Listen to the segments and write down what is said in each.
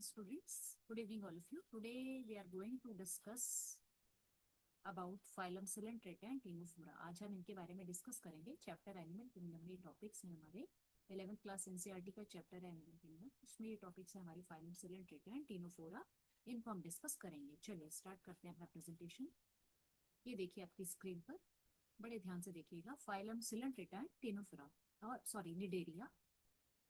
students. Good evening, all of you. Today we are going to discuss about phylum Coelenterata and Ctenophora. आज हम इनके बारे में discuss करेंगे. चैप्टर एनिमल किंगडम ये टॉपिक्स हैं हमारे 11th क्लास एनसीईआरटी का चैप्टर है एनिमल किंगडम. उसमें ये टॉपिक्स है हमारी phylum Coelenterata and Ctenophora. इनको हम डिस्कस करेंगे. चलिए स्टार्ट करते हैं अपना प्रेजेंटेशन. ये देखिए आपकी स्क्रीन पर, बड़े ध्यान से देखिएगा. phylum Coelenterata and Ctenophora और सॉरी निडेरिया,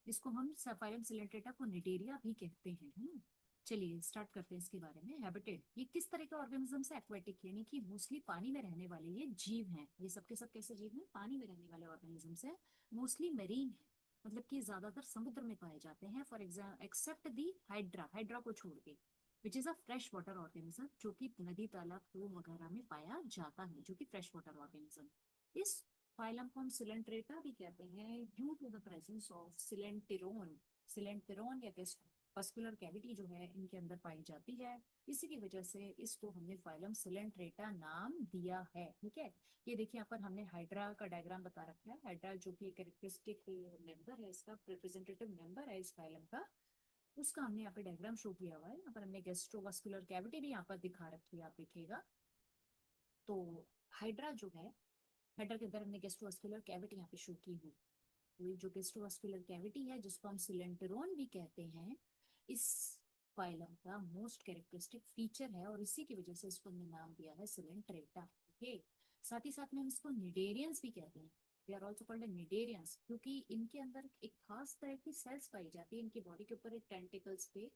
इसको हम फाइलम सिलेंट्रेटा को निडेरिया भी कहते हैं, है ना. चलिए स्टार्ट करते हैं इसके बारे में. हैबिटेट, ये किस तरह के ऑर्गेनिज्म है? एक्वेटिक, यानी कि मोस्टली पानी में रहने वाले ये जीव हैं. ये सब के सब कैसे जीव हैं? पानी में रहने वाले ऑर्गेनिजम्स है. मोस्टली मेरीन है, मतलब कि ज्यादातर समुद्र में पाए जाते हैं. For example except the hydra, hydra को छोड़ के, which is a fresh water organism, जो कि नदी तालाब कुओं वगैरह में पाया जाता है, जो कि फ्रेश वाटर ऑर्गेनिज्म. इस फाइलम को हम सिलेंट्रेटा भी कहते हैं due to the presence of coelenteron. Coelenteron या वस्कुलर कैविटी जो है इनके अंदर पाई जाती है. इसी की वजह से इसको हमने फाइलम सिलेंट्रेटा नाम दिया है. ठीक है, ये देखिए यहाँ पर हमने हाइड्रा का डायग्राम बता रखा है. हाइड्रा जो कि कैरेक्टरिस्टिक मेंबर है, इसका रिप्रेजेंटेटिव मेंबर है इस फाइलम का, उसका हमने यहाँ पे डायग्राम शो किया हुआ है. यहाँ पर हमने गैस्ट्रोवास्कुलर कैविटी भी यहाँ पर दिखा रखी है, आप देखिएगा. तो हाइड्रा जो है, हाइड्रा के अंदर हमने गैस्ट्रोवास्कुलर कैविटी यहाँ पे शो की हुई. तो ये जो गैस्ट्रोवास्कुलर कैविटी है, जिसको हम सिलेंटेरोन भी कहते हैं, इस फाइलम का मोस्ट कैरेक्टरिस्टिक फीचर है, और इसी की वजह से इसको हमने नाम दिया है सिलेंट्रेटा. ओके, साथ ही साथ में हम इसको निडेरियंस भी कहते हैं. They are also called cnidarians, क्योंकि इनके अंदर एक खास तरह की सेल्स पाई जाती है. इनकी बॉडी के ऊपर एक टेंटिकल्स पे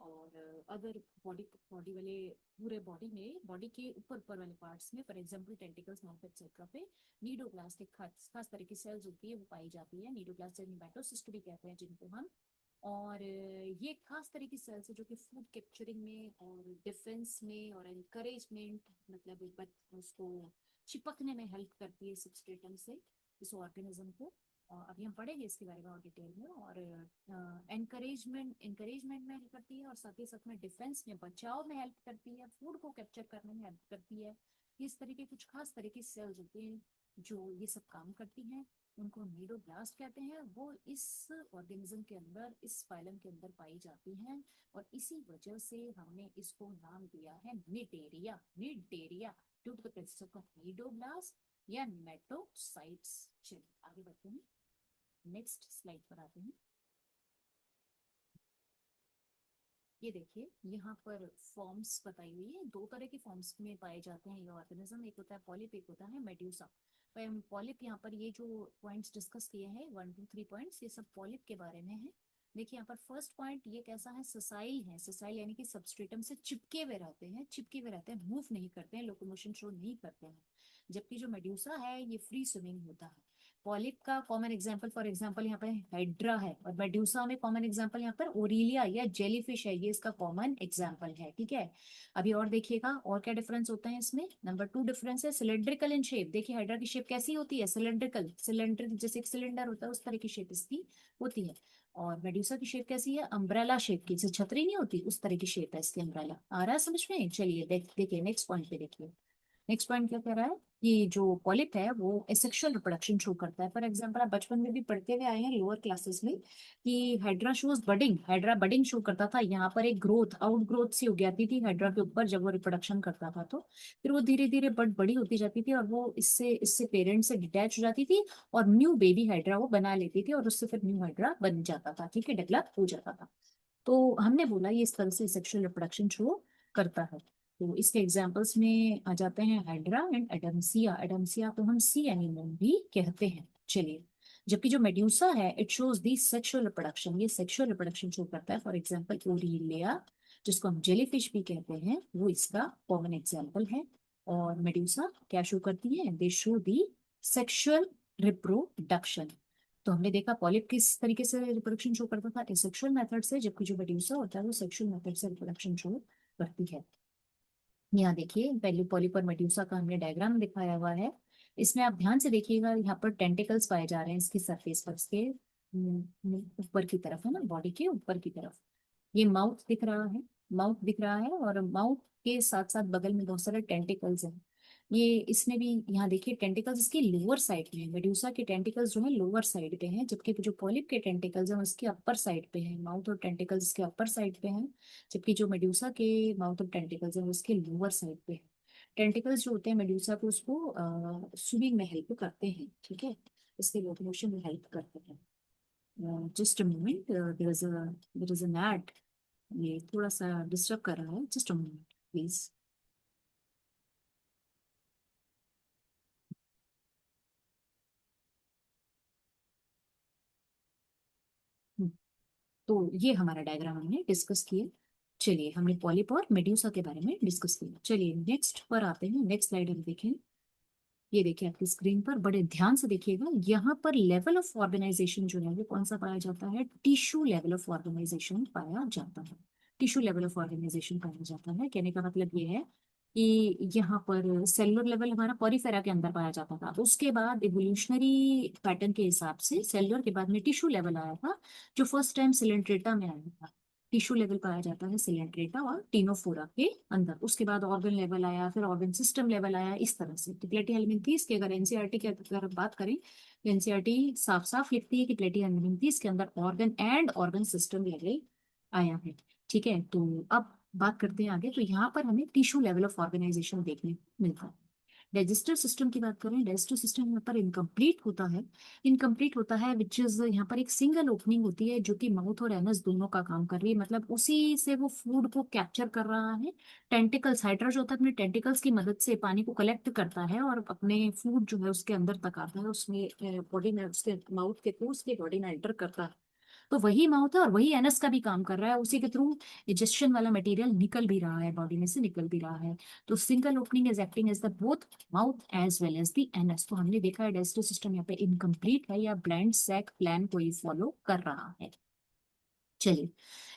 और अदर बॉडी बॉडी वाले पूरे बॉडी में, बॉडी के ऊपर ऊपर वाले पार्ट्स में, for example tentacles, mouth etcetera पे नीडोब्लास्ट एक खास तरह की सेल्स होती है, वो पाई जाती है. नीडोब्लास्ट हेमाटोसिस्ट भी कहते हैं जिनको हम. और ये खास तरह की सेल्स है जो कि फूड कैप्चरिंग में और डिफेंस में और एनकरेजमेंट, मतलब उसको चिपकने में हेल्प करती है सबस्ट्रेटम से, इस ऑर्गेनिज्म को. अभी हम पढ़ेंगे इसके बारे में और डिटेल में. और एनकरेजमेंट में हेल्प करती है, और साथ ही साथ में डिफेंस में, बचाव में हेल्प करती है, फूड को कैप्चर करने में हेल्प करती है. इस तरह के कुछ खास तरह की सेल्स होती हैं जो ये सब काम करती हैं, उनको नीडोब्लास्ट कहते हैं. वो इस ऑर्गेनिज्म के अंदर, इस फाइलम के अंदर पाई जाती हैं, और इसी वजह से हमने इसको नाम दिया है cnidaria. Cnidaria due to the presence of cnidoblast या नेमेटोसाइट्स. चलिए आगे बढ़ते हैं, नेक्स्ट स्लाइड पर आते हैं. ये देखिए यहाँ पर फॉर्म्स बताई हुई है. दो तरह के फॉर्म्स में पाए जाते हैं ये ऑर्गेनिज्म. एक होता है पॉलिप, एक होता है मेड्यूसा. पॉलिप, यहाँ पर ये जो पॉइंट्स डिस्कस किए हैं 1 2 3 पॉइंट्स, ये सब पॉलिप के बारे में है. देखिए यहाँ पर फर्स्ट पॉइंट ये कैसा है, ससाइल है. ससाइल यानी कि सबस्ट्रेटम से चिपके हुए रहते हैं, चिपके हुए रहते हैं, मूव नहीं करते हैं, लोकोमोशन शो नहीं करते हैं. जबकि जो मेड्यूसा है ये फ्री स्विमिंग होता है. पॉलिप का कॉमन एग्जांपल, फॉर एग्जांपल यहाँ पे हाइड्रा है, और मेडुसा में कॉमन एग्जांपल यहाँ पर ओरिलिया या जेलीफिश है. ये इसका कॉमन एग्जांपल है. ठीक है, अभी और देखिएगा और क्या डिफरेंस होता है इसमें. नंबर 2 डिफरेंस है सिलेंड्रिकल इन शेप. देखिए हाइड्रा की शेप कैसी होती है, सिलेंड्रिकल. सिलेंड्रिक जैसे एक सिलेंडर होता है उस तरह की शेप इसकी होती है. और मेडुसा की शेप कैसी है, अम्ब्रेला शेप की, जैसे छतरी नहीं होती उस तरह की शेप है इसकी. अम्ब्रेला आ रहा है समझ में. चलिए देखिए नेक्स्ट पॉइंट पे देखिए. नेक्स्ट पॉइंट क्या कह रहा है, कि जो पॉलिप है वो एसेक्सुअल रिप्रोडक्शन शो करता है. फॉर एग्जांपल आप बचपन में भी पढ़ते हुए आए हैं लोअर क्लासेस में कि hydra shows budding, hydra budding show करता था. यहाँ पर एक ग्रोथ, आउट ग्रोथ सी हो जाती थी हाइड्रा के ऊपर जब वो रिप्रोडक्शन करता था. तो फिर वो धीरे धीरे बड़ी होती जाती थी, और वो इससे इससे पेरेंट से डिटैच हो जाती थी, और न्यू बेबी हाइड्रा वो बना लेती थी, और उससे फिर न्यू हाइड्रा बन जाता था. ठीक है, डेवलप हो जाता था. तो हमने बोला ये इस तरह से सेक्सुअल रिप्रोडक्शन शो करता है. तो इसके एग्जाम्पल्स में आ जाते हैं हाइड्रा एंड एडमसिया. एडमसिया को हम सी एनिमोन भी कहते हैं. चलिए, जबकि जो मेड्यूसा है it shows the sexual reproduction, ये सेक्सुअल रिप्रोडक्शन शो करता है. फॉर एग्जाम्पल ओरिलिया, जिसको हम जेलीफिश भी कहते हैं, वो इसका कॉमन एग्जाम्पल है. और मेड्यूसा क्या शो करती है, दे शो दी सेक्सुअल रिप्रोडक्शन. तो हमने देखा पॉलिप किस तरीके से रिप्रोडक्शन शो करता था, एसेक्सुअल मेथड से, जबकि जो मेड्यूसा होता है वो सेक्सुअल मेथड से रिप्रोडक्शन शो करती है. यहाँ देखिए पहले पॉलिप और मेड्यूसा का हमने डायग्राम दिखाया हुआ है. इसमें आप ध्यान से देखिएगा, यहाँ पर टेंटिकल्स पाए जा रहे हैं इसकी सरफेस पर, इसके ऊपर की तरफ है ना, बॉडी के ऊपर की तरफ. ये माउथ दिख रहा है, माउथ दिख रहा है, और माउथ के साथ साथ बगल में बहुत सारे टेंटिकल्स हैं. ये इसमें भी यहाँ देखिए टेंटिकल्स इसके लोअर साइड में है, मेड्यूसा के टेंटिकल्स जो है लोअर साइड पे हैं, जबकि जो पॉलिप के टेंटिकल्स हैं उसके अपर साइड पे हैं। माउथ और टेंटिकल्स इसके अपर साइड पे हैं, जबकि जो मेड्यूसा के माउथ और टेंटिकल्स हैं वो उसके लोअर साइड पे है। टेंटिकल्स जो होते हैं मेड्यूसा को उसको स्विमिंग में हेल्प करते हैं, ठीक है, इसके लोकोमोशन में हेल्प करते हैं। Just a moment, there is an ad, ये थोड़ा सा डिस्टर्ब कर रहा है, जस्ट अ मोमेंट प्लीज। तो ये हमारा डायग्राम हमने डिस्कस किया। चलिए हमने पॉलिप और मेड्यूसा के बारे में डिस्कस किया। चलिए नेक्स्ट पर आते हैं, नेक्स्ट स्लाइड हम देखें। ये देखिए आपकी स्क्रीन पर, बड़े ध्यान से देखिएगा, यहाँ पर लेवल ऑफ ऑर्गेनाइजेशन जो है वो कौन सा पाया जाता है, टिश्यू लेवल ऑफ ऑर्गेनाइजेशन पाया जाता है। टिश्यू लेवल ऑफ ऑर्गेनाइजेशन पाया जाता है, कहने का मतलब ये है कि यहाँ पर सेलुलर लेवल हमारा पॉरीफेरा के अंदर पाया जाता था, उसके बाद इवोल्यूशनरी पैटर्न के हिसाब से सेलुलर के बाद में टिश्यू लेवल आया था, जो फर्स्ट टाइम सिलेंट्रेटा में आया था। टिश्यू लेवल पाया जाता है सिलेंट्रेटा और टिनोफोरा के अंदर, उसके बाद ऑर्गन लेवल आया, फिर ऑर्गन सिस्टम लेवल आया, इस तरह से। तो प्लेटिहेल्मिन्थीस की अगर एनसीईआरटी की अगर बात करें तो एनसीईआरटी साफ साफ लिखती है कि प्लेटिहेल्मिन्थीस के अंदर organ and organ system level आया है। ठीक है, तो अब बात करते हैं आगे। तो यहाँ पर हमें टिश्यू लेवल ऑफ ऑर्गेनाइजेशन देखने को मिलता है। डाइजेस्टिव सिस्टम की बात करें, डाइजेस्टिव सिस्टम यहाँ पर इनकम्प्लीट होता है। इनकम्प्लीट होता है विच इज, यहाँ पर एक सिंगल ओपनिंग होती है जो कि माउथ और एनस दोनों का काम कर रही है, मतलब उसी से वो फूड को कैप्चर कर रहा है। टेंटिकल्स, हाइड्रा जो होता है अपने टेंटिकल्स की मदद से पानी को कलेक्ट करता है और अपने फूड जो है उसके अंदर तक आता है, उसमें बॉडी में उसके माउथ के थ्रू उसके बॉडी में एंटर करता है। तो वही माउथ है और वही एनस का भी काम कर रहा है, उसी के थ्रू इजेक्शन वाला मटेरियल निकल भी रहा है, बॉडी में से निकल भी रहा है। तो single opening is acting as the both mouth as well as the anus. तो हमने देखा है डाइजेस्टिव सिस्टम यहाँ पे इनकम्प्लीट है या ब्लाइंड सैक प्लान को ही फॉलो कर रहा है। चलिए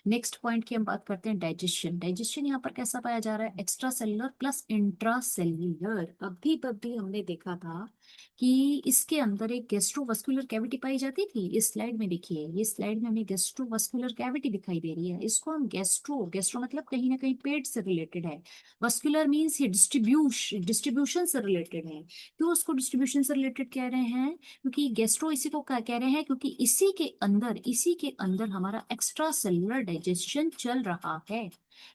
नेक्स्ट पॉइंट की हम बात करते हैं, डाइजेशन। डाइजेशन यहाँ पर कैसा पाया जा रहा है, extra cellular plus intra cellular. अभी हमने देखा था कि इसके अंदर एक गैस्ट्रोवस्कुलर कैविटी पाई जाती थी। इस स्लाइड में देखिए, ये स्लाइड में हमें गैस्ट्रोवस्कुलर कैविटी दिखाई दे रही है। इसको हम गैस्ट्रो, गैस्ट्रो मतलब कहीं ना कहीं पेट से रिलेटेड है, वस्कुलर मीन्स ये डिस्ट्रीब्यूशन से रिलेटेड है। क्यों उसको डिस्ट्रीब्यूशन से रिलेटेड कह रहे हैं, क्योंकि गैस्ट्रो इसी को कह रहे हैं क्योंकि इसी के अंदर हमारा एक्स्ट्रा सेलुलर डाइजेशन चल रहा है।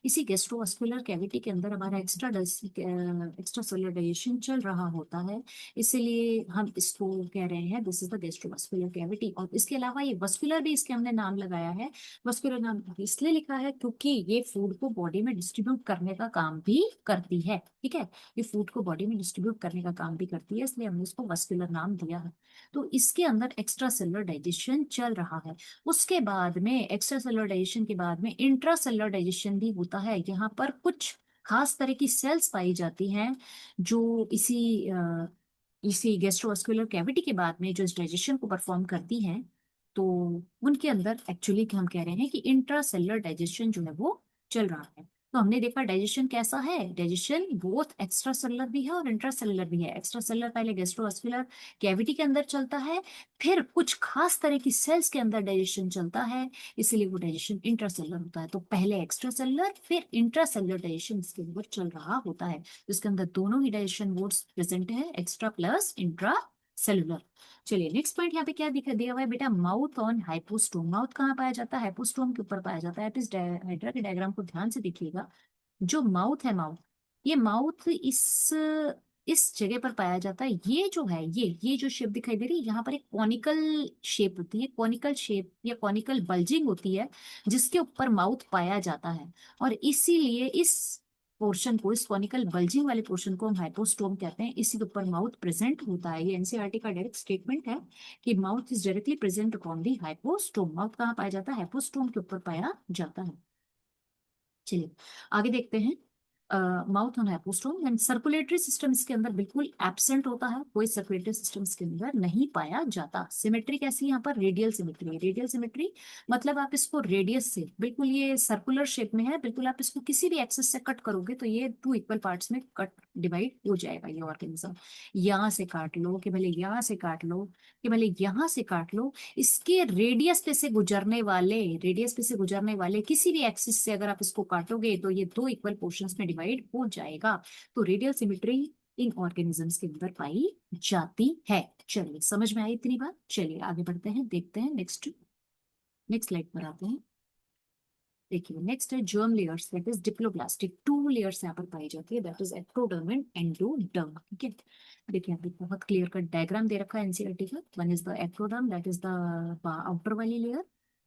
इसी गैस्ट्रोवास्कुलर कैविटी के अंदर हमारा एक्स्ट्रा सेलुलर डाइजेशन चल रहा होता है, इसीलिए हम इसको कह रहे हैं this is the gastrovascular cavity. और इसके अलावा ये वस्कुलर भी इसके हमने नाम लगाया है। वस्कुलर नाम इसलिए लिखा है क्योंकि ये फूड को बॉडी में डिस्ट्रीब्यूट करने का काम भी करती है। ठीक है, ये फूड को बॉडी में डिस्ट्रीब्यूट करने का काम भी करती है, इसलिए हमने इसको वस्कुलर नाम दिया है। तो इसके अंदर एक्स्ट्रा सेलुलर डाइजेशन चल रहा है। उसके बाद में एक्स्ट्रा सेलुलर डाइजेशन के बाद में इंट्रा सेलुलर डाइजेशन भी होता है। यहाँ पर कुछ खास तरह की सेल्स पाई जाती हैं जो इसी गैस्ट्रोवास्कुलर कैविटी के बाद में जो इस डाइजेशन को परफॉर्म करती हैं। तो उनके अंदर एक्चुअली हम कह रहे हैं कि इंट्रा सेलुलर डाइजेशन जो है वो चल रहा है। तो हमने देखा डाइजेशन कैसा है, डाइजेशन बोथ एक्स्ट्रा सेलुलर भी है और इंट्रा सेलुलर भी है। एक्स्ट्रा सेलुलर पहले गैस्ट्रोवास्कुलर कैविटी के अंदर चलता है, फिर कुछ खास तरह की सेल्स के अंदर डाइजेशन चलता है, इसीलिए वो डाइजेशन इंट्रासेलुलर होता है। तो पहले एक्स्ट्रा सेलुलर फिर इंट्रासेलुलर डाइजेशन इसके अंदर चल रहा होता है, जिसके अंदर दोनों ही डाइजेशन मोड्स प्रेजेंट है, एक्स्ट्रा प्लस इंट्रा सेलुलर। चलिए नेक्स्ट पॉइंट यहाँ पे क्या दिखा दिया हुआ है बेटा, माउथ ऑन हाइपोस्टोम। माउथ कहाँ पाया जाता है, हाइपोस्टोम के ऊपर पाया जाता है। आप इस हाइड्रा के डायग्राम को ध्यान से देखिएगा, जो माउथ है, माउथ, ये माउथ इस जगह पर पाया जाता है। ये जो है, ये जो शेप दिखाई दे रही है यहाँ पर, एक कॉनिकल शेप होती है, कॉनिकल शेप या कॉनिकल बल्जिंग होती है, जिसके ऊपर माउथ पाया जाता है। और इसीलिए इस पोर्शन को, इस कॉनिकल बल्जिंग वाले पोर्शन को हम हाइपोस्टोम कहते हैं। इसी के ऊपर माउथ प्रेजेंट होता है। ये एनसीईआरटी का डायरेक्ट स्टेटमेंट है कि mouth is directly present upon the hypostome. Mouth कहाँ पाया जाता है, हाइपोस्टोम के ऊपर पाया जाता है। चलिए आगे देखते हैं। Mouth on hypostome and circulatory system इसके अंदर बिल्कुल एब्सेंट होता है, कोई सर्कुलेटरी सिस्टम इसके अंदर नहीं पाया जाता। सिमेट्री कैसी है यहाँ पर, रेडियल सिमेट्री। रेडियल सिमेट्री मतलब आप इसको रेडियस से, बिल्कुल ये सर्कुलर शेप में है, बिल्कुल आप इसको किसी भी एक्सेस से कट करोगे तो ये टू इक्वल पार्ट्स में कट डिवाइड हो जाएगा ये ऑर्गेनिज्म। यहाँ से काट लो कि भले यहाँ से काट लो कि भले यहाँ से काट लो, इसके रेडियस पे से गुजरने वाले किसी भी एक्सिस से अगर आप इसको काटोगे तो ये दो इक्वल पोर्शंस में डिवाइड हो जाएगा। तो रेडियल सिमेट्री इन ऑर्गेनिजम्स के अंदर पाई जाती है। चलिए समझ में आई इतनी बात। चलिए आगे बढ़ते हैं, देखते हैं नेक्स्ट। नेक्स्ट स्लाइड पर आते हैं। देखिए नेक्स्ट है germ layers, that is diploblastic. Two layers यहाँ पर पाई जाती है, that is ectoderm and endoderm. ठीक है, देखिए यहाँ पे बहुत क्लियर कट डायग्राम दे रखा है एनसीईआरटी का। One is the ectoderm, that is the outer वाली लेयर,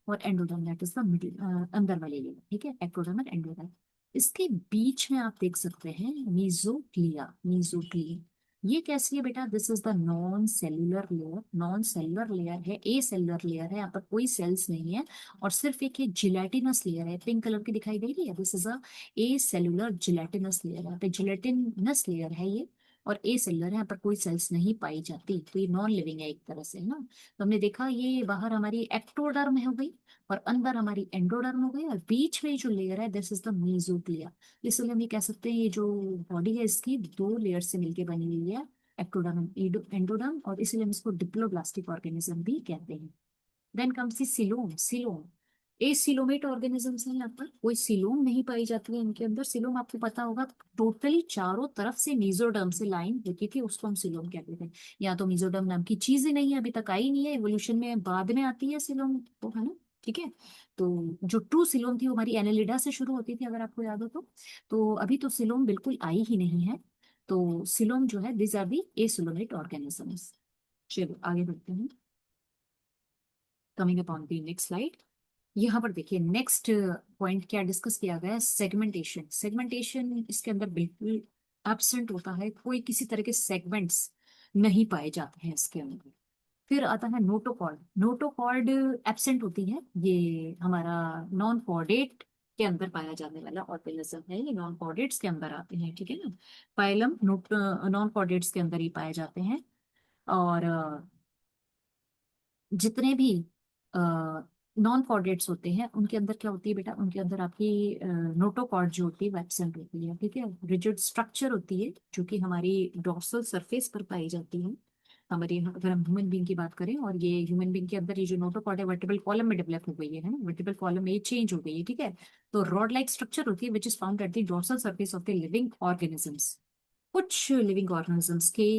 और endoderm that is the middle, अंदर वाली लेयर। ठीक है, एक्टोडर्म एंड एंडोडर्म। इसके बीच में आप देख सकते हैं मीजोग्लिया। मीजोग्लिया ये कैसी है बेटा? This is the non cellular layer. Non cellular layer है, ए सेल्यूलर लेयर है, यहाँ पर कोई सेल्स नहीं है, और सिर्फ एक ये जिलेटिनस लेयर है, पिंक कलर की दिखाई दे रही है। This is a A cellular gelatinous layer. यहाँ पे जिलेटिनस लेयर है ये, और ए सेल्यूलर है, यहाँ पर कोई सेल्स नहीं पाई जाती, तो ये नॉन लिविंग है एक तरह से, है ना। तो हमने देखा ये बाहर हमारी एक्टोडर्म हो गई, और अंदर हमारी एंडोडर्म हो गई, और बीच में जो लेयर है दिस इज द मीजोग्लिया। इसलिए हम ये कह सकते हैं ये जो बॉडी है इसकी दो लेयर से मिलकर बनी हुई है, एक्टोडर्म एंडोडर्म, और इसीलिए हम इसको डिप्लोब्लास्टिक ऑर्गेनिज्म भी कहते हैं। Then comes the coelom. Coelom acoelomate organisms हैं, यहाँ पर कोई सिलोम नहीं पाई जाती है इनके अंदर। सिलोम आपको पता होगा, टोटली चारों तरफ से मीजोडर्म से लाइन होती थी, उसको हम सिलोम कहते थे। यहाँ तो मीजोडर्म नाम की चीज ही नहीं है, अभी तक आई नहीं है, एवोल्यूशन में बाद में आती है सिलोम तो, है ना। ठीक है, तो जो ट्रू सिलोम थी वो हमारी एनेलिडा से शुरू होती थी, अगर आपको याद हो तो अभी तो सिलोम बिल्कुल आई ही नहीं है। तो सिलोम जो है, this are the acoelomate organisms. चलो आगे बढ़ते हैं। Coming upon the next slide. यहाँ पर देखिए नेक्स्ट पॉइंट क्या डिस्कस किया गया है, सेगमेंटेशन। सेगमेंटेशन इसके अंदर बिल्कुल एब्सेंट होता है, कोई किसी तरह के सेगमेंट्स नहीं पाए जाते हैं इसके अंदर। फिर आता है नोटोकॉर्ड। नोटोकॉर्ड एब्सेंट होती है, ये हमारा नॉन कॉर्डेट के अंदर पाया जाने वाला ऑर्गेनिज्म है, ये नॉन कॉर्डेट्स के अंदर आते हैं। ठीक है ना, पाइलम नोट नॉन कॉर्डेट्स के अंदर ही पाए जाते हैं। और जितने भी नॉन कॉर्डेट्स होते हैं उनके अंदर क्या होती है बेटा, उनके अंदर आपकी नोटोकॉर्ड जो होती है वो एब्सेंट होती है। ठीक है, रिजिड स्ट्रक्चर होती है जो कि हमारी डोर्सल सरफेस पर पाई जाती है। हमारे यहाँ अगर हम ह्यूमन बींग की बात करें, और ये ह्यूमन बींग के अंदर ये जो नोटोकॉर्ड है वर्टिबल कॉलम में डेवलप हो गई है ना, वर्टिबल कॉलम में ये चेंज हो गई है। ठीक है, तो रॉड लाइक स्ट्रक्चर होती है which is found at the dorsal surface of the living organisms. कुछ लिविंग ऑर्गेनिजम्स के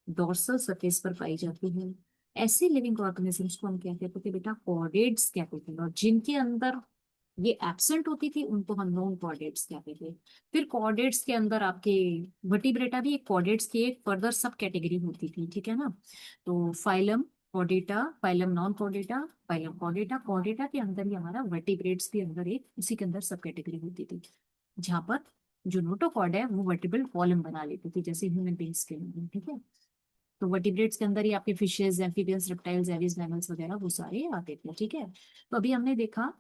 डोर्सल सरफेस पर पाई जाती है। ऐसे लिविंग ऑर्गेनिजम्स को हम क्या कहते थे बेटा, कॉर्डेट्स कहते थे, और जिनके अंदर ये एब्सेंट होती थी उनको हम नॉन कॉर्डेट्स कहते थे। फिर कॉर्डेट्स के अंदर आपके वर्टिब्रेटा भी एक कॉर्डेट्स की एक फर्दर सब कैटेगरी होती थी। ठीक है ना, तो phylum Chordata, phylum non Chordata, phylum Chordata. Chordata के अंदर ही हमारा वर्टिब्रेट्स के अंदर एक उसी के अंदर सब कैटेगरी होती थी, जहां पर जो नोटोकॉर्ड है वो वर्टिब्रल कॉलम बना लेती थी, जैसे ह्यूमन बींग्स के अंदर। ठीक है, तो वर्टिब्रेट्स के अंदर ही आपके fishes, amphibians, reptiles, Aves, mammals वगैरह वो सारे आते थे। ठीक है, तो अभी हमने देखा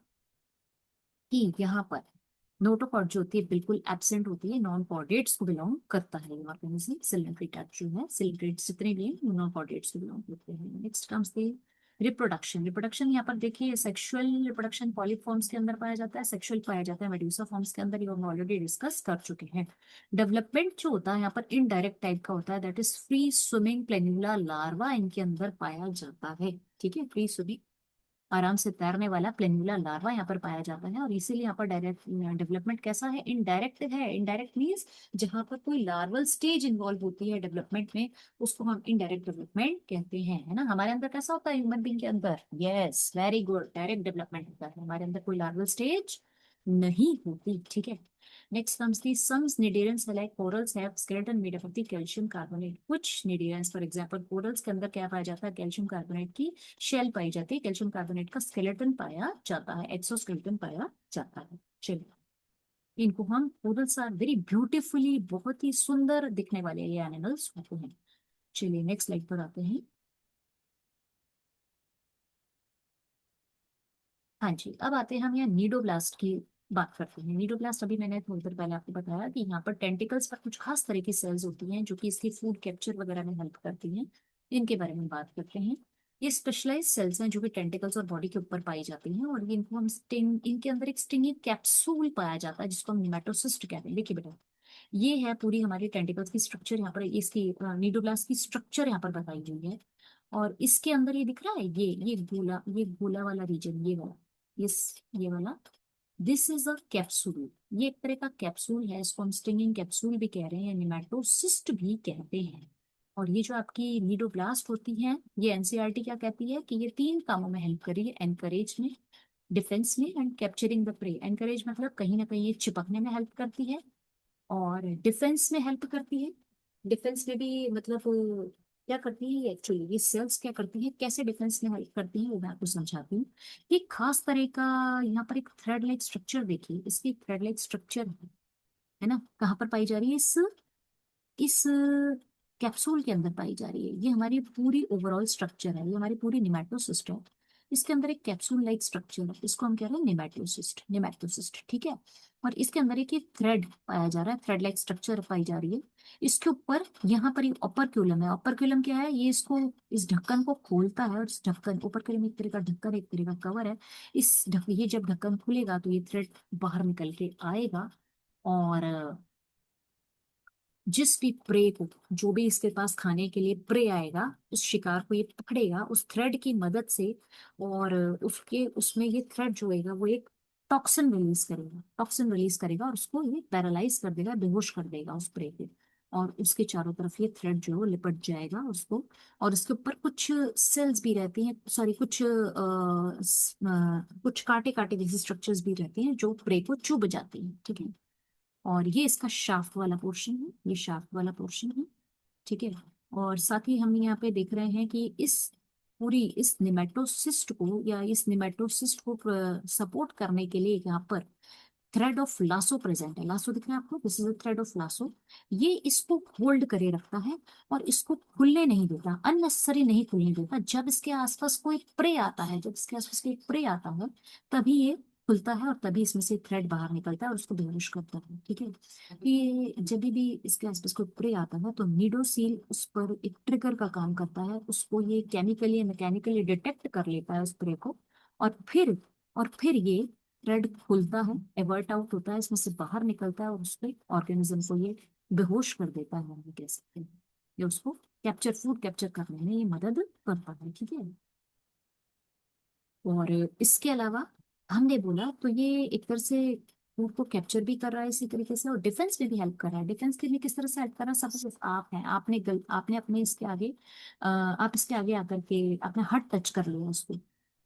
कि यहाँ पर नोटोकॉर्ड जो होती है बिल्कुल एब्सेंट होती है, नॉन कॉर्डेट्स को बिलोंग करता है ये ऑर्गेनिज्म। सिलिंड्रेटा जो है, सिलिंड्रेट्स जितने भी हैं नॉन कॉर्डेट्स को बिलोंग करते हैं। Next comes the reproduction. Reproduction यहाँ पर देखिए सेक्सुअल रिप्रोडक्शन पॉलीफॉर्म्स के अंदर पाया जाता है, सेक्सुअल पाया जाता है मेडुसा फॉर्म्स के अंदर, ये हम ऑलरेडी डिस्कस कर चुके हैं। डेवलपमेंट जो होता है यहाँ पर इनडायरेक्ट टाइप का होता है, that is free swimming planula larva इनके अंदर पाया जाता है। ठीक है, फ्री स्विमिंग आराम से तैरने वाला प्लेन्युला लार्वा यहाँ पर पाया जाता है, और इसीलिए यहाँ पर डायरेक्ट डेवलपमेंट कैसा है, इनडायरेक्ट है। इनडायरेक्ट मीन्स जहाँ पर कोई लार्वल स्टेज इन्वॉल्व होती है डेवलपमेंट में, उसको हम इनडायरेक्ट डेवलपमेंट कहते हैं, है ना। हमारे अंदर कैसा होता है ह्यूमन बींग के अंदर, yes very good, direct development होता है, हमारे अंदर कोई लार्वल स्टेज नहीं होती। ठीक है, next comes the some cnidaриans like corals have skeleton made up of the calcium carbonate। कुछ cnidaриans for example corals के अंदर क्या पाया जाता है, कैल्शियम कार्बोनेट की शेल पाई जाती है, कैल्शियम कार्बोनेट का स्केलेटन पाया जाता है, एक्सोस्केलेटन पाया जाता है। चलिए, इनको हम corals आर वेरी ब्यूटीफुली, बहुत ही सुंदर दिखने वाले ये एनिमल्स होते हैं। चलिए नेक्स्ट स्लाइड पर आते हैं। हाँ जी, अब आते हैं हम यहाँ नीडोब्लास्ट की बात करते हैं। नीडोब्लास्ट अभी मैंने थोड़ी देर पहले आपको बताया कि यहाँ पर टेंटिकल्स पर कुछ खास तरह की सेल्स होती हैं जो कि इसकी फूड कैप्चर वगैरह में हेल्प करती हैं। इनके बारे में बात करते हैं। ये स्पेशलाइज सेल्स हैं जो कि टेंटिकल्स और बॉडी के ऊपर पाई जाती हैं, और ये इनको हम स्टिंग, इनके अंदर एक स्टिंगी कैप्सूल पाया जाता है जिसको हम निमेटोसिस्ट कहते हैं। देखिए बेटा, ये है पूरी हमारी टेंटिकल्स की स्ट्रक्चर, यहाँ पर इसकी नीडोब्लास्ट की स्ट्रक्चर यहाँ पर बताई हुई है। और इसके अंदर ये दिख रहा है, ये गोला वाला रीजन, ये वाला, ये वाला दिस इज अ कैप्सूल, ये एक तरह का कैप्सूल है, इसको हम स्टिंगिंग कैप्सूल भी कह रहे हैं, नेमेटोसिस्ट भी कहते हैं। और ये जो आपकी नीडोब्लास्ट होती है, ये एनसीईआरटी क्या कहती है कि ये 3 कामों में हेल्प करेगी, एनकरेज में, डिफेंस में and capturing the prey. Encourage मतलब कहीं ना कहीं ये चिपकने में हेल्प करती है, और डिफेंस में हेल्प करती है। डिफेंस में भी मतलब क्या करती है एक्चुअली, ये सेल्स क्या करती है, कैसे डिफेंस में हेल्प करती है वो मैं आपको समझाती हूँ। ये खास तरह का, यहाँ पर एक थ्रेड लाइक स्ट्रक्चर देखिए, इसकी थ्रेड लाइक स्ट्रक्चर है ना, कहाँ पर पाई जा रही है, इस कैप्सूल के अंदर पाई जा रही है। ये हमारी पूरी ओवरऑल स्ट्रक्चर है, ये हमारी पूरी निमेटोसिस्ट है। इसके अंदर एक कैप्सूल लाइक स्ट्रक्चर है, इसको हम कह रहे हैं निमेटोसिस्ट, निमेटोसिस्ट, ठीक है। और इसके अंदर एक थ्रेड पाया जा रहा है, थ्रेड लाइक स्ट्रक्चर पाई जा रही है। इसके ऊपर यहाँ पर ये ऑपरक्यूलम है। ऑपरक्यूलम क्या है, ये इसको, इस ढक्कन को खोलता है, और इस ढक्कन, ऑपरक्यूलम एक तरह का ढक्कन, एक तरह का कवर है। ये जब ढक्कन खुलेगा तो ये थ्रेड बाहर निकल के आएगा, और जिस भी प्रे को, जो भी इसके पास खाने के लिए प्रे आएगा, उस शिकार को ये पकड़ेगा उस थ्रेड की मदद से। और उसके उसमें ये थ्रेड जो होगा वो एक टॉक्सिन रिलीज करेगा, टॉक्सिन रिलीज करेगा, और उसको ये पैरालाइज कर देगा, बेहोश कर देगा उस प्रे को। और उसके चारों तरफ ये थ्रेड जो है वो लिपट जाएगा उसको। और इसके ऊपर कुछ सेल्स भी रहती हैं, सॉरी, कुछ कांटे कांटे जैसे स्ट्रक्चर्स भी रहते हैं जो प्रे को चुभ जाती हैं, ठीक है। और ये इसका शाफ्ट वाला पोर्शन है, ये शाफ्ट वाला पोर्शन है, ठीक है। और साथ ही हम यहाँ पे देख रहे हैं कि इस निमेटोसिस्ट को, या इस निमेटोसिस्ट को सपोर्ट करने के लिए यहाँ पर थ्रेड ऑफ लासो प्रेजेंट है। लासो दिख रहा है आपको, this is thread of lasso. ये इसको होल्ड करे रखता है, और इसको खुलने नहीं देता, अननेसेसरी नहीं खुलने देता। जब इसके आसपास कोई प्रे आता है, जब इसके आसपास कोई प्रे आता है, तभी ये खुलता है, और तभी इसमें से थ्रेड बाहर निकलता है और उसको बेहोश करता है, ठीक है। ये जब भी इसके आसपास कोई प्रे आता है तो नीडोसील उस पर एक ट्रिगर का काम करता है, उसको ये केमिकली या मैकेनिकली डिटेक्ट कर लेता है उस प्रे को। और फिर ये थ्रेड खुलता है, एवर्ट आउट होता है, इसमें से बाहर निकलता है, और उसके ऑर्गेनिज्म को ये बेहोश कर देता है, हम ये कह सकते हैं। ये उसको फूड कैप्चर करने में ये मदद करता है, ठीक है। और इसके अलावा हमने बोला तो ये एक तरह से फूड को कैप्चर भी कर रहा है इसी तरीके से, और डिफेंस में भी हेल्प कर रहा है। डिफेंस के लिए किस तरह से हेल्प कर रहा है, सपोज आप हैं, आपने अपने इसके आगे, आप इसके आगे आकर के अपना हाथ टच कर लिया उसको,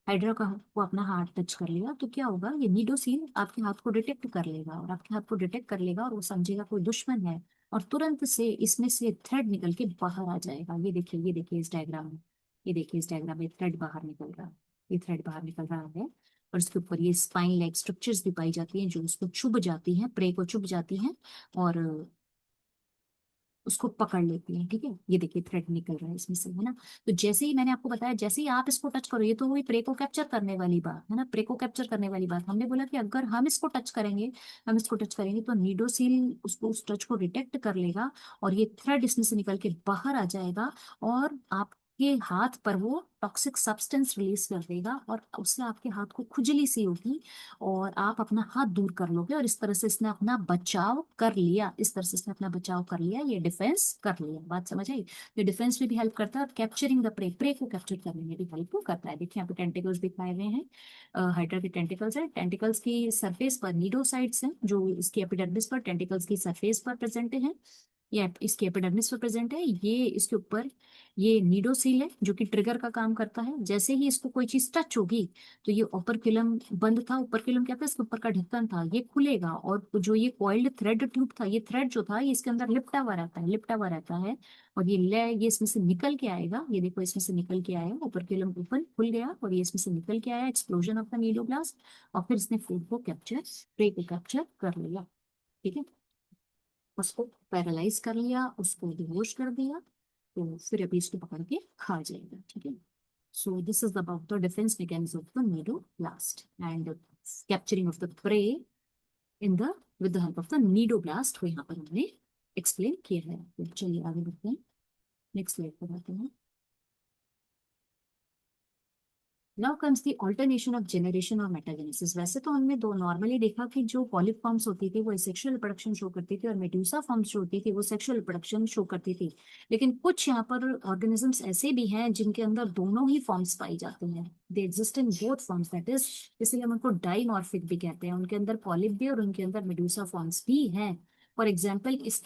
हाइड्रा का को अपना हाथ टच कर लिया, तो क्या होगा, ये नीडोसील आपके हाथ को डिटेक्ट कर लेगा, और आपके हाथ को डिटेक्ट कर लेगा, और वो समझेगा कोई दुश्मन है, और तुरंत से इसमें से थ्रेड निकल के बाहर आ जाएगा। ये देखिए, ये देखिए इस डायग्राम में, ये देखिए इस डायग्राम में थ्रेड बाहर निकल रहा है, ये थ्रेड बाहर निकल रहा है। और इसके ऊपर ये स्पाइन लाइक स्ट्रक्चर्स भी पाई जाती हैं, जो उसको चुभ जाती हैं, प्रे को चुभ जाती हैं, और उसको पकड़ लेती है, ठीक है। ये देखिए थ्रेड निकल रहा है इसमें से, है ना। तो जैसे ही मैंने आपको बताया, जैसे ही आप इसको टच करो, ये तो वही प्रे को कैप्चर करने वाली बात है ना, प्रे को कैप्चर करने वाली बात। हमने बोला कि अगर हम इसको टच करेंगे, तो नीडोसील उसको, उस टच को डिटेक्ट कर लेगा, और ये थ्रेड इसमें से निकल के बाहर आ जाएगा, और आपके हाथ पर वो टॉक्सिक सब्सटेंस रिलीज कर देगा, और उससे आपके हाथ को खुजली सी होगी, और आप अपना हाथ दूर कर लोगे, और इस तरह से इसने अपना बचाव कर लिया, इस तरह से इसने अपना बचाव कर लिया, ये डिफेंस कर लिया। बात समझ आई। ये डिफेंस में भी हेल्प करता है, और कैप्चरिंग द प्रे, प्रे को कैप्चर करने में भी हेल्प करता है। देखिए यहाँ पे टेंटिकल्स दिखाए हुए हैं, हाइड्रा के टेंटिकल्स है, टेंटिकल्स की सरफेस पर नीडोसाइट्स हैं, जो इसकी एपिडर्मिस पर, टेंटिकल्स की सरफेस पर प्रेजेंट है, ये इसके एपिडर्मिस पर प्रेजेंट है। ये इसके ऊपर ये नीडोसील है, जो कि ट्रिगर का काम करता है। जैसे ही इसको कोई चीज टच होगी, तो ये ओपरक्यूलम बंद था, ओपरक्यूलम क्या था, इसके ऊपर का ढक्कन था, ये खुलेगा, और जो ये कॉइल्ड थ्रेड ट्यूब था, ये थ्रेड जो था, ये इसके अंदर लिपटा हुआ रहता है, लिपटा हुआ रहता है। और ये इसमें से निकल के आएगा, ये देखो इसमें से निकल के आया, ओपरक्यूलम ओपन खुल गया, और ये इसमें से निकल के आया, एक्सप्लोजन ऑफ द नीडोब्लास्ट, और फिर इसने फूड को कैप्चर, प्रे को कैप्चर कर लिया, ठीक है। उसको पैरालाइज कर लिया, उसको बेहोश कर दिया, तो फिर अभी इसको पकड़ के खा जाएगा, ठीक है। So this is about the defence mechanism of the cnidoblast and capturing of the prey in the with the help of the cnidoblast को यहाँ पर हमने एक्सप्लेन किया है। तो चलिए आगे बढ़ते हैं, नेक्स्ट स्लाइड पर आते हैं। Now comes the alternation of generation और मेटाजेनेसिस। वैसे तो हमने दो नॉर्मली देखा कि जो पॉलिप फॉर्म्स होती थी वो सेक्सुअल रिप्रोडक्शन शो करती थी और मेड्यूसा फॉर्म्स जो होती थी वो सेक्सुअल रिप्रोडक्शन शो करती थी। लेकिन कुछ यहाँ पर ऑर्गेनिजम्स ऐसे भी हैं जिनके अंदर दोनों ही फॉर्म्स पाई जाती हैं। They exist in both forms, that is इसलिए हम उनको डाइमॉर्फिक भी कहते हैं। उनके अंदर पॉलिप भी और उनके अंदर मेड्यूसा फॉर्म्स भी हैं। फॉर एग्जाम्पल इस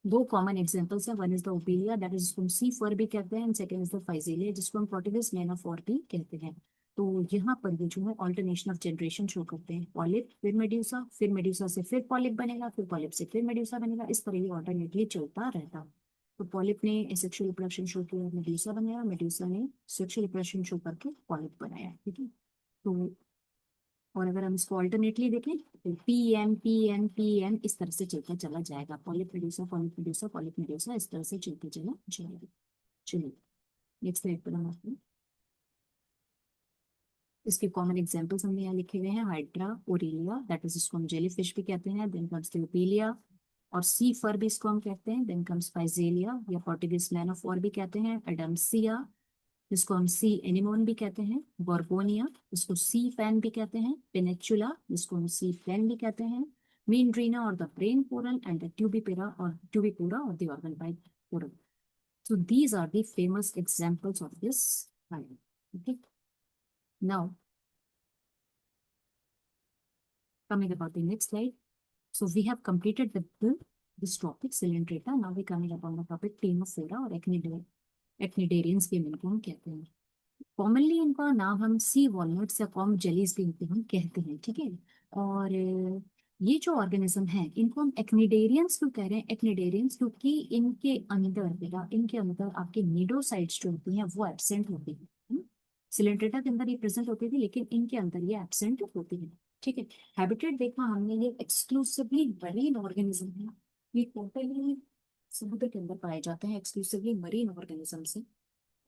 दो कॉमन एग्जांपल्स हैं। One is the Obelia, that is जिसको हम सी फर भी कहते हैं, and second is the Physalia जिसको हम प्रोटिगस मैनाफोर भी कहते हैं। तो यहाँ पर ये जो है ऑल्टरनेशन ऑफ जनरेशन शो करते हैं। पॉलिप फिर मेड्यूसा से फिर पॉलिप बनेगा, फिर पॉलिप से फिर मेड्यूसा बनेगा, इस तरह ये ऑल्टरनेटली चलता रहता। तो पॉलिप ने सेक्सुअल रिप्रोडक्शन शो किया, मेड्यूसा बनाया, मेड्यूसा ने सेक्सुअल रिप्रोडक्शन शो करके पॉलिप बनाया। ठीक है। तो और अगर हम इसको ऑल्टरनेटली देखें तो पी एम इस तरह से चलता चला जाएगा। Polyp medusa polyp medusa polyp medusa इस तरह से चलते चला जाएगा। चलिए नेक्स्ट स्लाइड पर हम आते हैं। इसके कॉमन एग्जांपल्स हमने यहाँ लिखे हुए हैं। हाइड्रा ओरेलिया, दैट इज इसको हम जेली फिश भी कहते हैं। देन कम्स थियोपीलिया, और सी फर भी इसको हम कहते हैं। देन कम्स फाइजेलिया या पोर्टुगीज मैनोफोर भी कहते हैं। एडम्सिया जिसको हम सी एनिमोन भी कहते हैं। बोर्गोनिया जिसको सी फैन भी कहते हैं। पेनिचुला जिसको हम सी फैन भी कहते हैं। मीनड्रीना और the brain coral and the Tubipora और the organ pipe coral. So these are the famous examples of this phylum. Okay. Now coming about the next slide. So we have completed this topic Coelenterata. Now we coming upon the topic Ctenophora और Echinidarians भी इनको हम कहते हैं। Commonly इनका नाम हम सी walnuts या कॉम जेलीज भी इनको हम कहते हैं। ठीक है। और ये जो ऑर्गेनिज्म है इनको हम एक्निडेरियंस क्यों कह रहे हैं? एक्निडेरियंस क्योंकि इनके अंदर आपके नीडोसाइट्स जो होती हैं वो एब्सेंट होती हैं। सिलेंट्रेटा के अंदर ये प्रेजेंट होती थी लेकिन इनके अंदर ये एब्सेंट होती है। ठीक है। हैबिटेट देखा हमने, ये एक्सक्लूसिवली मरीन ऑर्गेनिज्म है। ये टोटली समुद्र के अंदर पाए जाते हैं, एक्सक्लूसिवली मरीन ऑर्गेनिज्म से।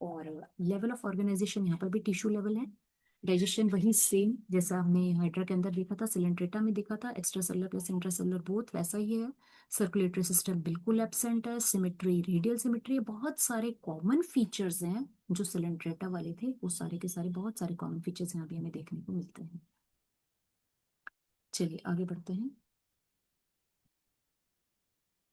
और लेवल ऑफ ऑर्गेनाइजेशन यहाँ पर भी टिश्यू लेवल है। डाइजेशन वही सेम जैसा हमने हाइड्रा के अंदर देखा था, सिलेंट्रेटा में देखा था, extra cellular plus intracellular both वैसा ही है। सर्कुलेटरी सिस्टम बिल्कुल एब्सेंट है। सिमेट्री, रेडियल सिमेट्री, बहुत सारे कॉमन फीचर्स हैं जो सिलेंट्रेटा वाले थे, वो सारे के सारे बहुत सारे कॉमन फीचर्स यहाँ भी हमें देखने को मिलते हैं। चलिए आगे बढ़ते हैं।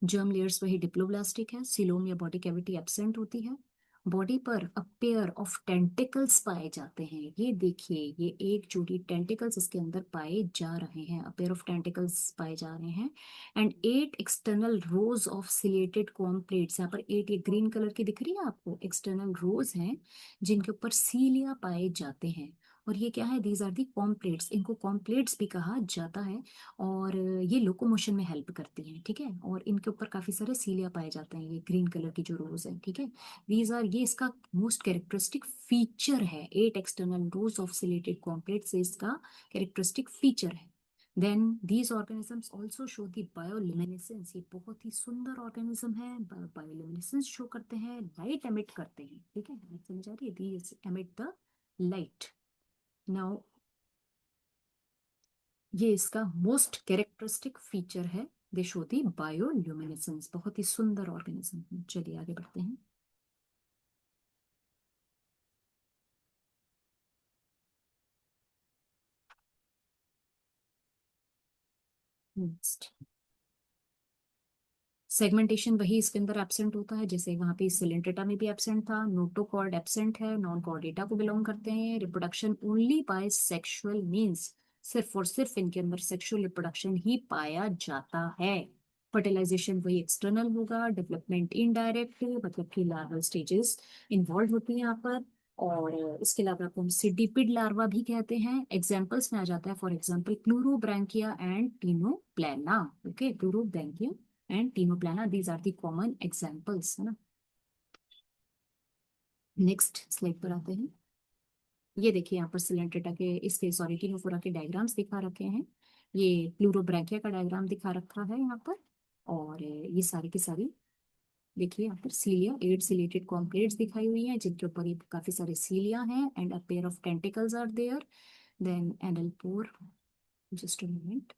जर्म लेयर्स वही डिप्लोब्लास्टिक है। सीलोम या बॉडी कैविटी एब्सेंट होती है। बॉडी पर अ पेयर ऑफ टेंटिकल्स पाए जाते हैं। ये देखिए, ये एक जोड़ी टेंटिकल्स इसके अंदर पाए जा रहे हैं। अ पेयर ऑफ टेंटिकल्स पाए जा रहे हैं। And 8 external rows of chelated corm plates, यहाँ पर 8 ये ग्रीन कलर की दिख रही है आपको, एक्सटर्नल रोज हैं जिनके ऊपर सीलिया पाए जाते हैं। और ये क्या है? दीज आर दी कॉम्प्लेट्स, इनको कॉम्प्लेट्स भी कहा जाता है। और ये लोकोमोशन में हेल्प करती हैं। ठीक है। और इनके ऊपर काफी सारे सीलिया पाए जाते हैं, ये ग्रीन कलर की जो रोज है। ठीक है। दीज आर, ये इसका मोस्ट कैरेक्टरिस्टिक फीचर है। 8 external rows of ciliated comb plate से इसका कैरेक्टरिस्टिक फीचर है। Then these organisms also show the bioluminescence. ये बहुत ही सुंदर ऑर्गेनिज्म है, बायोल्यूमिनेसेंस शो करते हैं, लाइट एमिट करते हैं। ठीक है, समझ आ रही है? These emit the light. Now ये इसका मोस्ट कैरेक्टरिस्टिक फीचर है। दे शो दी बायोल्यूमिनेसेंस, बहुत ही सुंदर ऑर्गेनिज्म है। चलिए आगे बढ़ते हैं। नेक्स्ट, सेगमेंटेशन वही इसके अंदर एब्सेंट होता है जैसे वहां पे सिलेंट्रेटा में भी एब्सेंट था। नोटोकॉर्ड एब्सेंट है, नॉन कॉर्डेटा को बिलोंग करते हैं। Reproduction only by sexual means, सिर्फ और सिर्फ इनके अंदर सेक्सुअल रिप्रोडक्शन ही पाया जाता है। फर्टिलाइजेशन वही एक्सटर्नल होगा। डेवलपमेंट इनडायरेक्ट, मतलब कि लार्वल स्टेजेस इन्वॉल्व होती है यहाँ पर। और इसके अलावा आपको हम सिडिपिड लार्वा भी कहते हैं। एग्जाम्पल्स में आ जाता है, for example Pleurobrachia and Ctenoplana. Okay, Pleurobrachia and Ctenoplana, these are the common examples, है ना। नेक्स्ट स्लाइड पर आते हैं। ये देखिए यहाँ पर सिलेंट्रेटा के, इसके सॉरी टीनोफोरा के डायग्राम्स दिखा रखे हैं। ये प्लूरोब्रैंकिया का डायग्राम दिखा रखा है यहाँ पर। और ये सारी की सारी देखिए यहाँ पर सीलिया, 8 सिलेटेड कॉम्प्लेट्स दिखाई हुई हैं जिनके ऊपर ये काफी सारे सीलिया हैं। And a pair of tentacles are there. Then anal pore, just a moment.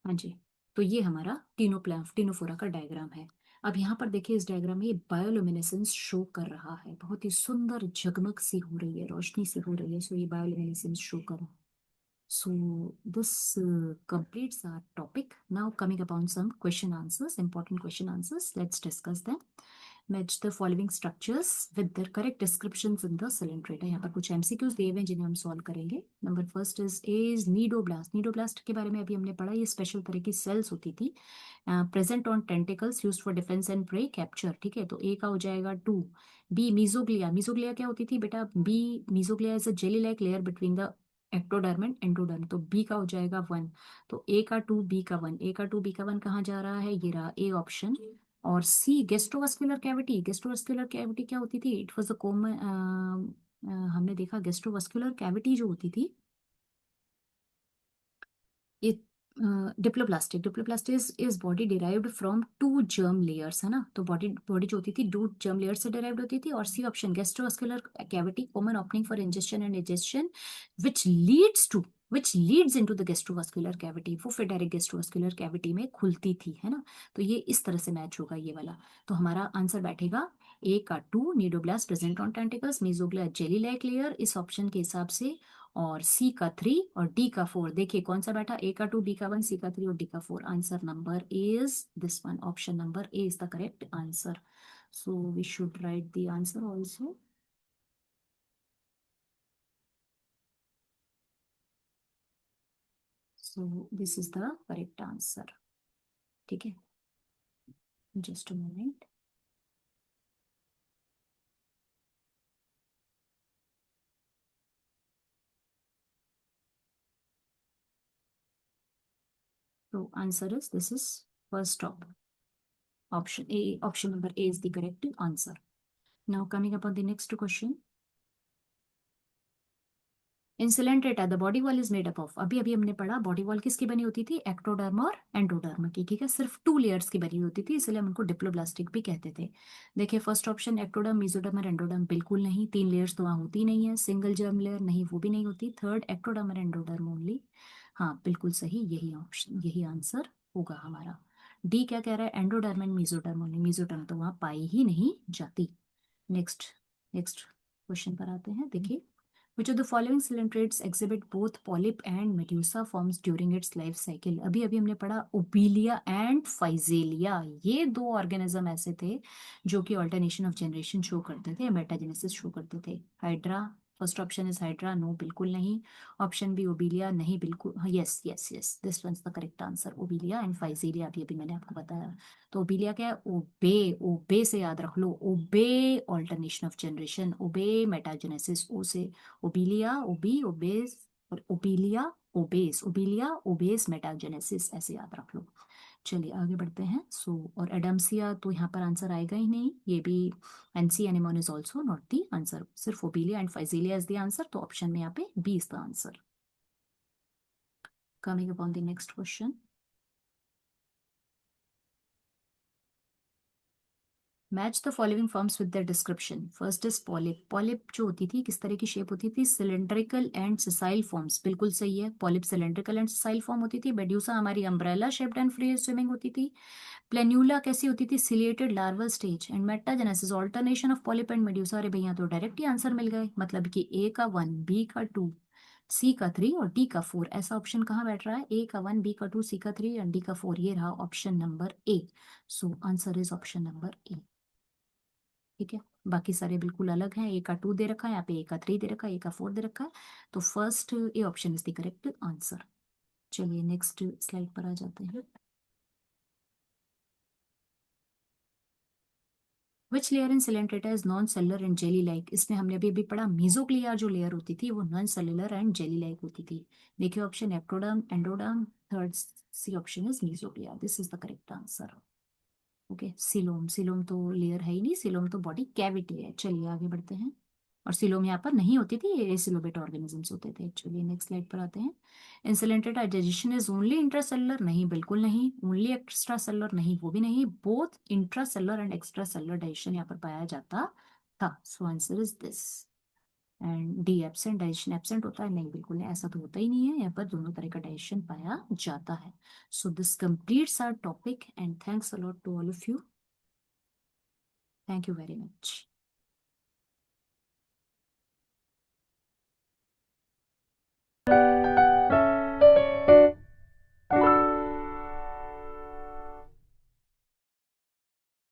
हाँ जी। तो ये हमारा टीनोफोरा का डायग्राम है। अब यहाँ पर देखिए, इस डायग्राम में ये बायोल्यूमिनेसेंस शो कर रहा है, बहुत ही सुंदर जगमग सी हो रही है, रोशनी सी हो रही है। सो ये बायोल्यूमिनेसेंस शो कर रहा है। So this completes our topic. Now coming upon some question answers, important question answers. Let's discuss them. Match the following structures with their correct descriptions in the cylinder. यहाँ पर कुछ MCQs दिए हुए हैं जिन्हें हम सॉल्व करेंगे. Number first is nidoblast. Nidoblast के बारे में अभी हमने पढ़ा, ये स्पेशल तरह की सेल्स होती थी, present on tentacles used for defence and prey capture. ठीक है, तो ए का हो जाएगा 2. B mesoglea. मीजोग्लिया क्या होती थी बेटा? B mesoglea is a jelly like layer between the ectoderm and endoderm. तो बी का हो जाएगा 1. तो ए का 2 बी का 1. ए का 2 बी का 1 कहाँ जा रहा है? ये रहा ए ऑप्शन. और सी गेस्ट्रोवास्कुलर कैविटी. गेस्ट्रोवास्कुलर कैविटी क्या होती थी? इट वाज अ कॉमन, हमने देखा गेस्ट्रोवास्कुलर कैविटी जो होती थी ये diploblastic. Diploblastic is body derived from 2 germ layers, है ना? तो बॉडी बॉडी जो होती थी 2 जर्म लेयर से डिराइव्ड होती थी. और C option gastrovascular cavity common opening for injection and digestion which leads into the gastrovascular cavity. वो फिर डायरेक्ट गैस्ट्रोवास्कुलर कैविटी में खुलती थी, है ना? तो ये इस तरह से मैच होगा ये वाला. तो हमारा आंसर बैठेगा ए का 2 cnidoblast present on tentacles, mesoglea jelly like layer इस ऑप्शन के हिसाब से. और सी का 3 और डी का 4. देखिए कौन सा बैठा? ए का 2 बी का 1 सी का 3 और डी का 4. Answer number is this one. Option number A is the correct answer. So we should write the answer also. So this is the correct answer. ठीक है, just a moment. So answer is this is first stop. Option A, option number A is the correct answer. Now coming upon the next question. In coelenterata the body wall is made up of. अभी अभी हमने पढ़ा body wall किसकी बनी होती थी? Ectoderm और endoderm की. ठीक है, सिर्फ 2 लेयर्स की बनी होती थी, इसलिए हम उनको डिप्लोब्लास्टिक भी कहते थे. देखिए फर्स्ट ऑप्शन एक्टोडर्म मेसोडर्म और एंडोडर्म बिल्कुल नहीं, 3 लेयर्स तो वहाँ होती नहीं है. सिंगल जर्म लेयर नहीं, वो भी नहीं होती. थर्ड एक्टोडर्म और एंडोडर्म ओनली. हाँ बिल्कुल सही, यही ऑप्शन, यही आंसर होगा हमारा. डी क्या कह रहा है? Endoderm and mesoderm only. Mesoderm तो वहाँ पाई ही नहीं जाती. नेक्स्ट नेक्स्ट क्वेश्चन पर आते हैं. देखिए which of the following coelentrates exhibit both polyp and medusa forms during its life cycle. अभी अभी हमने पढ़ा ओबीलिया एंड फाइजेलिया, ये 2 ऑर्गेनिज्म ऐसे थे जो कि ऑल्टरनेशन ऑफ जनरेशन शो करते थे, मेटाजेनेसिस शो करते थे. Hydra, first option is Hydra. No बिल्कुल नहीं. Option B Obelia. नहीं बिल्कुल. Yes yes yes, this one is the correct answer. Obelia and Physalia अभी अभी मैंने आपको बताया. तो ओबीलिया क्या है? ओबे. ओबे से याद रख लो, ओबे ऑल्टरनेशन ऑफ जनरेशन, ओबे मेटाजेनेसिस. ओ से ओबीलिया, ओबी ओबेस, और ओबीलिया ओबेस, ओबीलिया ओबेस मेटाजेनेसिस, ऐसे याद रख लो. चलिए आगे बढ़ते हैं. सो और एडम्सिया तो यहाँ पर आंसर आएगा ही नहीं, ये भी. And sea anemone is also not the answer, सिर्फ Obelia and Physalia is the answer. तो ऑप्शन में यहाँ पे B is the answer. Coming upon the next question. Match the following forms with the description. First is polyp. Polyp जो होती थी किस तरह की शेप होती थी? Cylindrical and sessile forms. बिल्कुल सही है, polyp cylindrical and sessile form होती थी. मेड्यूसा हमारी umbrella shaped and free swimming होती थी. प्लेन्यूला कैसी होती थी? Ciliated larval stage. And metagenesis alternation of polyp and medusa. अरे भैया तो डायरेक्ट ही आंसर मिल गए, मतलब कि ए का 1 बी का 2 सी का 3 और डी का 4. ऐसा ऑप्शन कहाँ बैठ रहा है? ए का 1 बी का 2 सी का 3 एंड डी का 4. ये रहा option number A. So answer is option number ए. ठीक है, बाकी सारे बिल्कुल अलग हैं. ए का 2 दे रखा है यहाँ पे, ए का 3 दे रखा है, ए का 4 दे रखा है. तो first A option is the correct answer. चलिए नेक्स्ट स्लाइड पर आ जाते हैं. Which layer in Coelenterata is non cellular and jelly like. इसमें हमने अभी अभी पढ़ा मीजोग्लिया जो लेयर होती थी वो non cellular and jelly like होती थी. देखिए option ectoderm endoderm. Third C option is mesoglea. This is the correct answer. Okay, coelom. Coelom तो लेयर है ही नहीं, सिलोम तो बॉडी कैविटी है. चलिए आगे बढ़ते हैं. और सिलोम यहाँ पर नहीं होती थी, ये सिलोबेट ऑर्गेनिजम्स होते थे. चलिए नेक्स्ट स्लाइड पर आते हैं. Insulated digestion is only intracellular. नहीं बिल्कुल नहीं. Only extra cellular. नहीं वो भी नहीं. Both intracellular and extra cellular digestion यहाँ पर पाया जाता था. So answer is this. And D absent, digestion absent होता है? नहीं, बिल्कुल नहीं, ऐसा तो होता ही नहीं है, यहाँ पर दोनों तरह का डाइजेशन पाया जाता है. So this completes our topic and thanks a lot to all of you. Thank you very much.